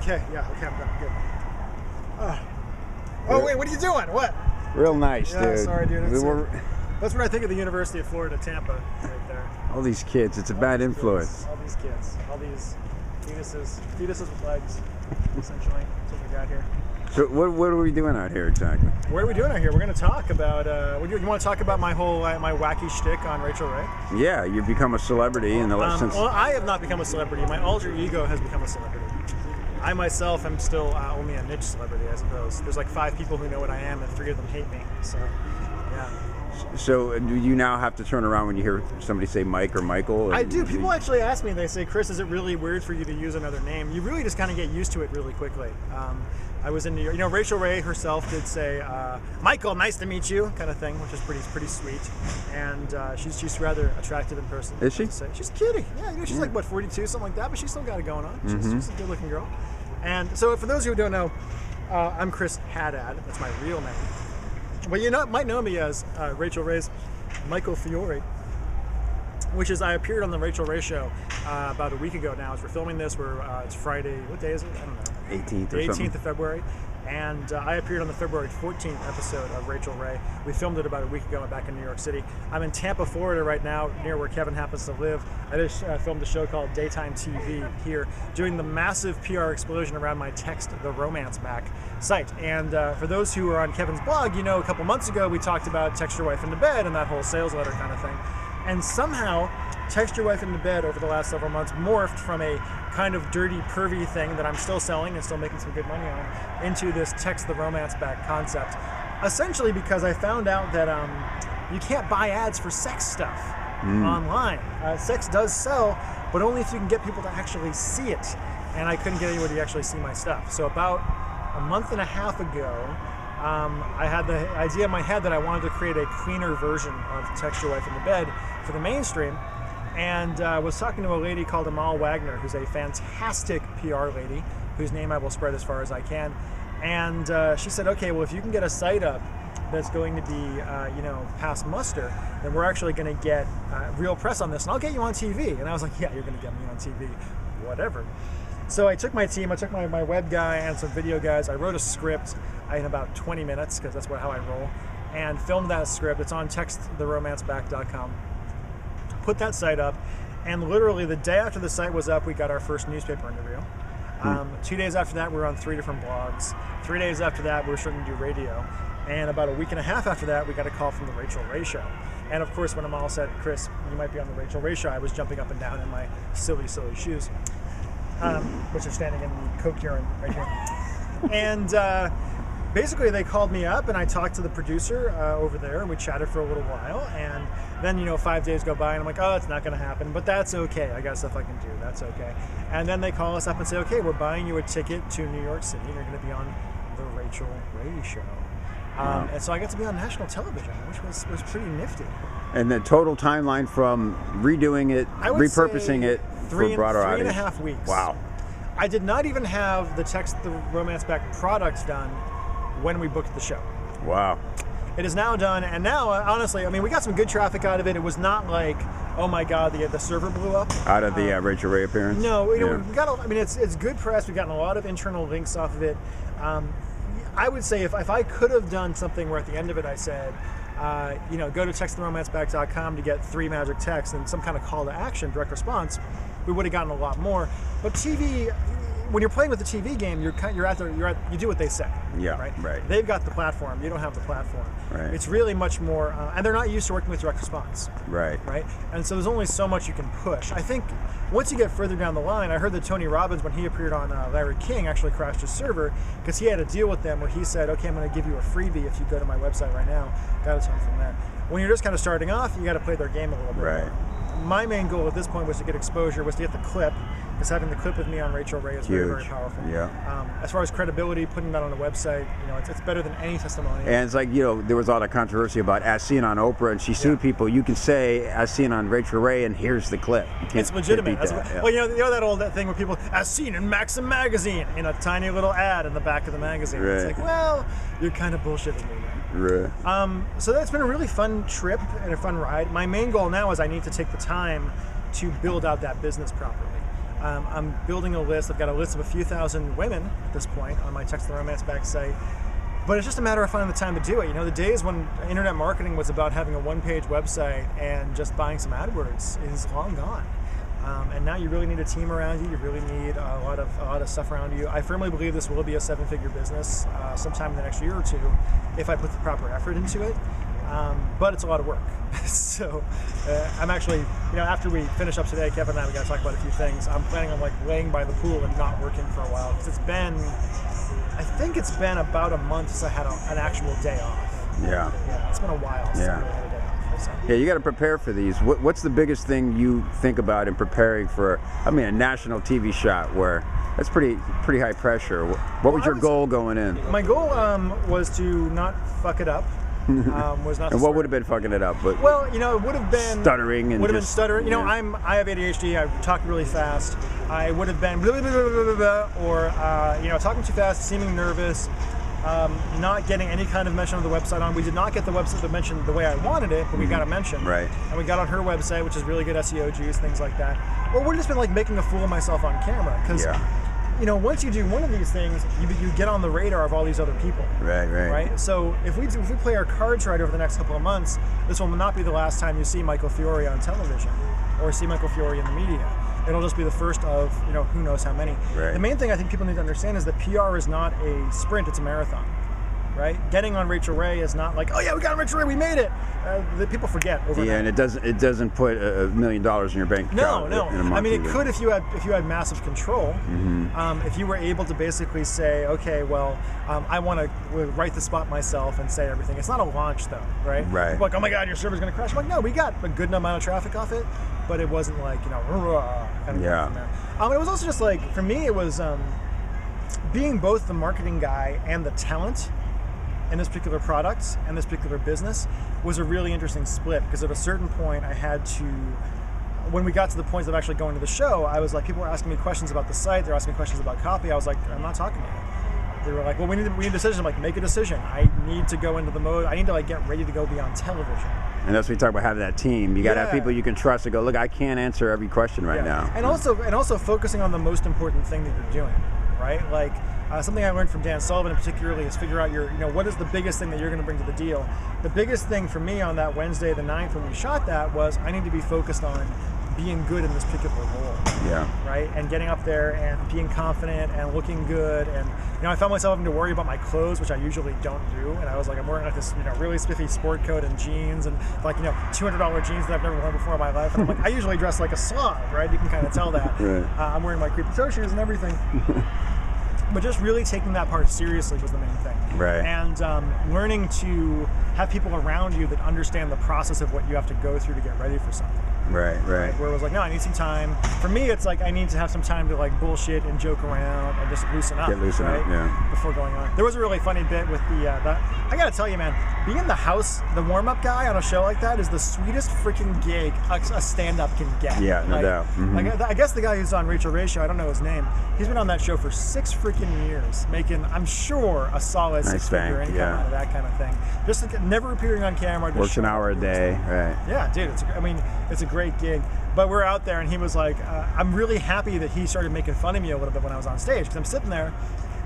Okay, yeah, okay, I'm done. Good. Oh, wait, what are you doing? What? Real nice, Yeah, dude. sorry, dude. That's what I think of the University of Florida, Tampa, right there. All these kids, it's a bad influence. All these kids, all these fetuses with legs, essentially. That's what we got here. So what are we doing out here exactly? What are we doing out here? We're going to talk about, you want to talk about my whole, my wacky shtick on Rachael Ray? Yeah, you've become a celebrity in the last since... Well, I have not become a celebrity. My alter ego has become a celebrity. I myself am still only a niche celebrity, I suppose. There's like 5 people who know what I am, and 3 of them hate me. So, yeah. So do you now have to turn around when you hear somebody say Mike or Michael? I do. People actually ask me, they say, Chris, is it really weird for you to use another name? You really just kind of get used to it really quickly. I was in New York. You know, Rachael Ray herself did say, Michael, nice to meet you, kind of thing, which is pretty sweet. And she's rather attractive in person. Is she? She's cutie. Yeah, you know, she's like, what, 42, something like that, but she's still got it going on. She's a good-looking girl. And so for those who don't know, I'm Chris Haddad. That's my real name. Well, you might know me as Rachael Ray's Michael Fiore, which is I appeared on the Rachael Ray Show about a week ago now. As we're filming this, it's Friday. What day is it? I don't know. 18th or 18th something. of February. And I appeared on the February 14th episode of Rachael Ray. We filmed it about a week ago back in New York City. I'm in Tampa, Florida right now, near where Kevin happens to live. I just filmed a show called Daytime TV here, doing the massive PR explosion around my Text the Romance Back site. And for those who are on Kevin's blog, you know, a couple months ago we talked about text your wife into bed and that whole sales letter kind of thing. And somehow, Text Your Wife into Bed over the last several months morphed from a kind of dirty, pervy thing that I'm still selling and still making some good money on into this Text the Romance Back concept. Essentially because I found out that you can't buy ads for sex stuff online. Sex does sell, but only if you can get people to actually see it. And I couldn't get anybody to actually see my stuff. So about a month and a half ago, I had the idea in my head that I wanted to create a cleaner version of Text Your Wife into Bed for the mainstream, and was talking to a lady called Amal Wagner, who's a fantastic PR lady, whose name I will spread as far as I can. And she said, okay, well, if you can get a site up that's going to be, past muster, then we're actually going to get real press on this, and I'll get you on TV. And I was like, yeah, you're going to get me on TV, whatever. So I took my team, I took my web guy and some video guys, I wrote a script in about 20 minutes, because that's how I roll, and filmed that script. It's on texttheromanceback.com. Put that site up, and literally the day after the site was up, we got our first newspaper interview. 2 days after that, we were on 3 different blogs. 3 days after that, we were starting to do radio. And about a week and a half after that, we got a call from the Rachael Ray Show. And of course, when Amal said, Chris, you might be on the Rachael Ray Show, I was jumping up and down in my silly shoes, which are standing in the Coke urine right here. And basically, they called me up, and I talked to the producer over there, and we chatted for a little while. And then, 5 days go by, and I'm like, oh, it's not going to happen, but that's okay. I got stuff I can do. That's okay. And then they call us up and say, okay, we're buying you a ticket to New York City, and you're going to be on the Rachael Ray Show. And so I got to be on national television, which was pretty nifty. And the total timeline from redoing it, repurposing it for a broader audience? 3.5 weeks. Wow. I did not even have the Text the Romance Back product done when we booked the show. Wow. It is now done, and now, honestly, I mean, we got some good traffic out of it. It was not like, oh my God, the server blew up. Out of the Rachael Ray appearance? No, we got. I mean, it's good press. We've gotten a lot of internal links off of it. I would say if I could have done something where at the end of it I said, go to texttheromanceback.com to get 3 magic texts and some kind of call to action, direct response, we would have gotten a lot more. But TV, when you're playing with the TV game, you do what they say. Yeah, right. They've got the platform. You don't have the platform. Right. It's really much more, and they're not used to working with direct response. Right. Right. And so there's only so much you can push. I think once you get further down the line, I heard that Tony Robbins, when he appeared on Larry King, actually crashed his server because he had a deal with them where he said, okay, I'm going to give you a freebie if you go to my website right now. Got a ton from that. When you're just kind of starting off, you got to play their game a little bit. Right. My main goal at this point was to get exposure, was to get the clip, because having the clip with me on Rachael Ray is very, very powerful. Yeah. As far as credibility, putting that on a website, it's better than any testimonial. And it's like, there was all that controversy about as seen on Oprah, and she sued people. You can say as seen on Rachael Ray, and here's the clip. It's legitimate. Well, you know that old thing where people as seen in Maxim magazine in a tiny little ad in the back of the magazine. Right. It's like, well, you're kind of bullshitting me. Right. So that's been a really fun trip and a fun ride. My main goal now is I need to take the time to build out that business properly. I'm building a list. I've got a list of a few thousand women at this point on my Text the Romance Back site. But it's just a matter of finding the time to do it. You know, the days when internet marketing was about having a one-page website and just buying some AdWords is long gone. And now you really need a team around you. You really need a lot of stuff around you. I firmly believe this will be a 7-figure business sometime in the next year or two if I put the proper effort into it. But it's a lot of work. So I'm actually, you know, after we finish up today, Kevin and I, we got to talk about a few things. I'm planning on like laying by the pool and not working for a while because I think it's been about a month since I had an actual day off. Yeah. Yeah, it's been a while since I really had a day off. So. Yeah, you got to prepare for these. What's the biggest thing you think about in preparing for, a national TV shot where that's pretty high pressure? What was your goal going in? My goal was to not fuck it up. Was not. And what would have been fucking it up? But well, you know, it would have been stuttering and would have been stuttering. You know, I have ADHD. I talk really fast. I would have been blah, blah, blah, blah, blah, blah, or you know, talking too fast, seeming nervous, not getting any kind of mention of the website on. We did not get the website to mention the way I wanted it, but we got a mention. Right. And we got on her website, which is really good SEO juice, things like that. Or would have just been like making a fool of myself on camera because. Yeah. You know, once you do one of these things, you get on the radar of all these other people. Right. So if we play our cards right over the next couple of months, this will not be the last time you see Michael Fiore on television or see Michael Fiore in the media. It'll just be the first of, you know, who knows how many. Right. The main thing I think people need to understand is that PR is not a sprint, it's a marathon. Right? Getting on Rachael Ray is not like, oh yeah, we got on Rachael Ray, we made it. The people forget overnight. Yeah, and it doesn't put $1 million in your bank account. No. In a month I mean, either. it could if you had massive control. Mm-hmm. If you were able to basically say, okay, well, I want to write the spot myself and say everything. It's not a launch though, right? Right. Like, oh my God, your server's going to crash. I'm like, no, we got a good amount of traffic off it, but it wasn't like, you know, kind of yeah. from there. It was also just like, for me, it was being both the marketing guy and the talent in this particular product and this particular business was a really interesting split because at a certain point I had to, when we got to the point of actually going to the show, I was like, people were asking me questions about the site, they're asking me questions about copy. I was like, I'm not talking to you. They were like, well, we need a decision. I'm like, make a decision. I need to go into the mode. I need to like get ready to go be on television. And that's what we talk about, having that team. You got to have people you can trust to go, look, I can't answer every question right now. And also focusing on the most important thing that you're doing, right? Like something I learned from Dan Sullivan particularly is figure out what is the biggest thing that you're going to bring to the deal. The biggest thing for me on that Wednesday, the 9th, when we shot that was I need to be focused on being good in this particular role. Yeah. Right? And getting up there and being confident and looking good. And, I found myself having to worry about my clothes, which I usually don't do. And I was like, I'm wearing like this, really spiffy sport coat and jeans and like, $200 jeans that I've never worn before in my life. And I'm like, I usually dress like a slob, right? You can kind of tell that. Right. I'm wearing my creepy toe shoes and everything. But just really taking that part seriously was the main thing. Right. And learning to have people around you that understand the process of what you have to go through to get ready for something. Right. Where it was like, no, I need some time. For me, it's like I need to have some time to like bullshit and joke around and just loosen up. Get loosened up, yeah. Before going on. There was a really funny bit with I gotta tell you, man, being the warm-up guy on a show like that is the sweetest freaking gig a stand-up can get. Yeah, no doubt. Mm-hmm. I guess the guy who's on Rachael Ray Show, I don't know his name, he's been on that show for 6 freaking years, making, I'm sure, a solid nice 6-figure income out of that kind of thing. Just like, never appearing on camera. Works an hour a day, right. Yeah, dude, it's a great gig. But we're out there and he was like, I'm really happy that he started making fun of me a little bit when I was on stage because I'm sitting there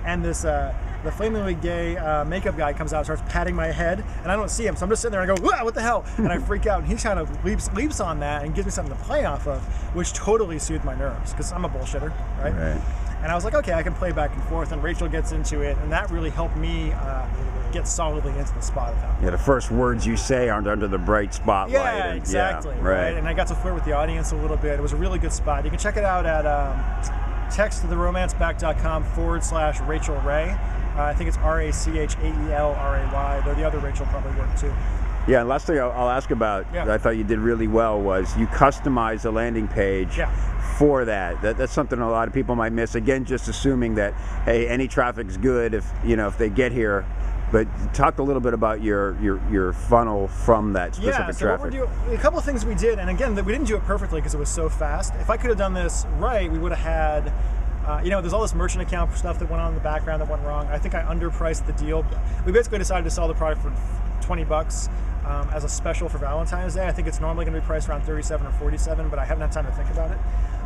and this the flamingly gay makeup guy comes out and starts patting my head and I don't see him, so I'm just sitting there and I go, "Wah, what the hell?" and I freak out and he kind of leaps on that and gives me something to play off of, which totally soothed my nerves because I'm a bullshitter, right? And I was like, okay, I can play back and forth, and Rachael gets into it, and that really helped me get solidly into the spot of that. Yeah, the first words you say aren't under the bright spotlight. Yeah, exactly. Yeah, right. And I got to flirt with the audience a little bit. It was a really good spot. You can check it out at texttheromanceback.com/Rachael Ray. I think it's RACHAELRAY, though the other Rachael probably worked too. Yeah, and last thing I'll ask about, that I thought you did really well, was you customized the landing page for that. That's something a lot of people might miss. Again, just assuming that, hey, any traffic's good if they get here. But talk a little bit about your funnel from that specific traffic. A couple of things we did, and again, we didn't do it perfectly because it was so fast. If I could have done this right, we would have had, there's all this merchant account stuff that went on in the background that went wrong. I think I underpriced the deal. We basically decided to sell the product for $20 as a special for Valentine's Day. I think it's normally going to be priced around $37 or $47, but I haven't had time to think about it.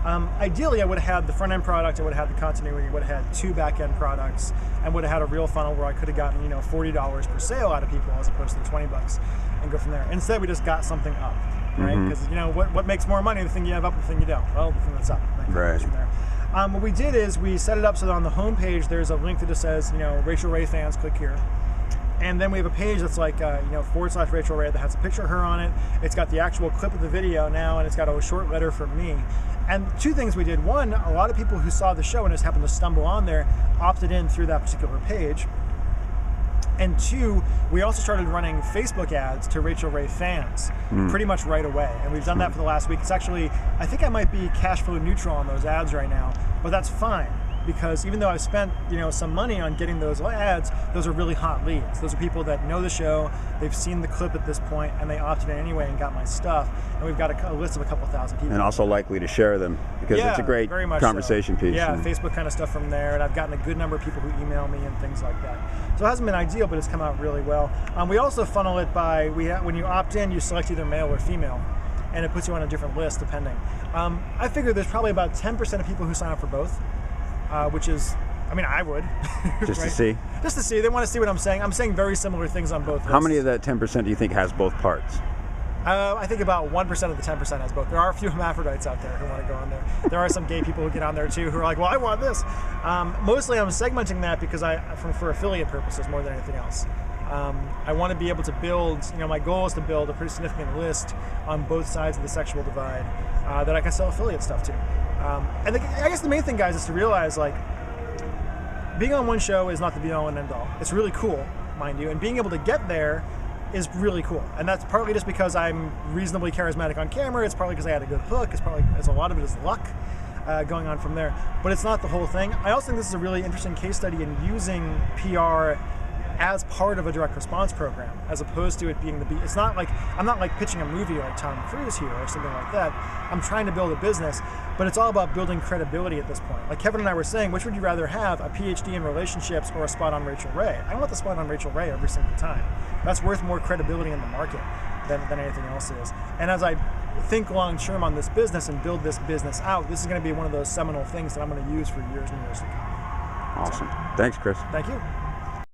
Ideally, I would have had the front end product, I would have had the continuity, would have had 2 back end products, and would have had a real funnel where I could have gotten, you know, $40 per sale out of people as opposed to the $20 and go from there. Instead, we just got something up, right? Because you know what makes more money, the thing you have up, the thing you don't. Well, the thing that's up. Right. What we did is we set it up so that on the home page there's a link that just says, you know, Rachael Ray fans, click here. And then we have a page that's like, you know, / Rachael Ray that has a picture of her on it. It's got the actual clip of the video now, and it's got a short letter from me. And 2 things we did. One, a lot of people who saw the show and just happened to stumble on there opted in through that particular page. And 2, we also started running Facebook ads to Rachael Ray fans pretty much right away. And we've done that for the last week. It's actually, I think I might be cash flow neutral on those ads right now, but that's fine. Because even though I've spent, you know, some money on getting those ads, those are really hot leads. Those are people that know the show, they've seen the clip at this point, and they opted in anyway and got my stuff. And we've got a list of a couple thousand people. And also likely to share them, because it's a great conversation piece. Yeah, Facebook kind of stuff from there, and I've gotten a good number of people who email me and things like that. So it hasn't been ideal, but it's come out really well. We also funnel it by, when you opt in, you select either male or female, and it puts you on a different list depending. I figure there's probably about 10% of people who sign up for both. Which is, I mean, I would. Just to see? Just to see. They want to see what I'm saying. I'm saying very similar things on both lists. How many of that 10% do you think has both parts? I think about 1% of the 10% has both. There are a few hermaphrodites out there who want to go on there. There are some gay people who get on there too who are like, well, I want this. Mostly I'm segmenting that because for affiliate purposes more than anything else. I want to be able to build, you know, my goal is to build a pretty significant list on both sides of the sexual divide that I can sell affiliate stuff to. I guess the main thing, guys, is to realize, like, being on one show is not the be-all and end-all. It's really cool, mind you, and being able to get there is really cool. And that's partly just because I'm reasonably charismatic on camera. It's partly because I had a good hook. It's probably, a lot of it is luck going on from there. But it's not the whole thing. I also think this is a really interesting case study in using PR as part of a direct response program, as opposed to it being it's not like, I'm not like pitching a movie like Tom Cruise here or something like that. I'm trying to build a business, but it's all about building credibility at this point. Like Kevin and I were saying, which would you rather have, a PhD in relationships or a spot on Rachael Ray? I want the spot on Rachael Ray every single time. That's worth more credibility in the market than anything else is. And as I think long term on this business and build this business out, this is going to be one of those seminal things that I'm going to use for years and years to come. Awesome. Thanks, Chris. Thank you.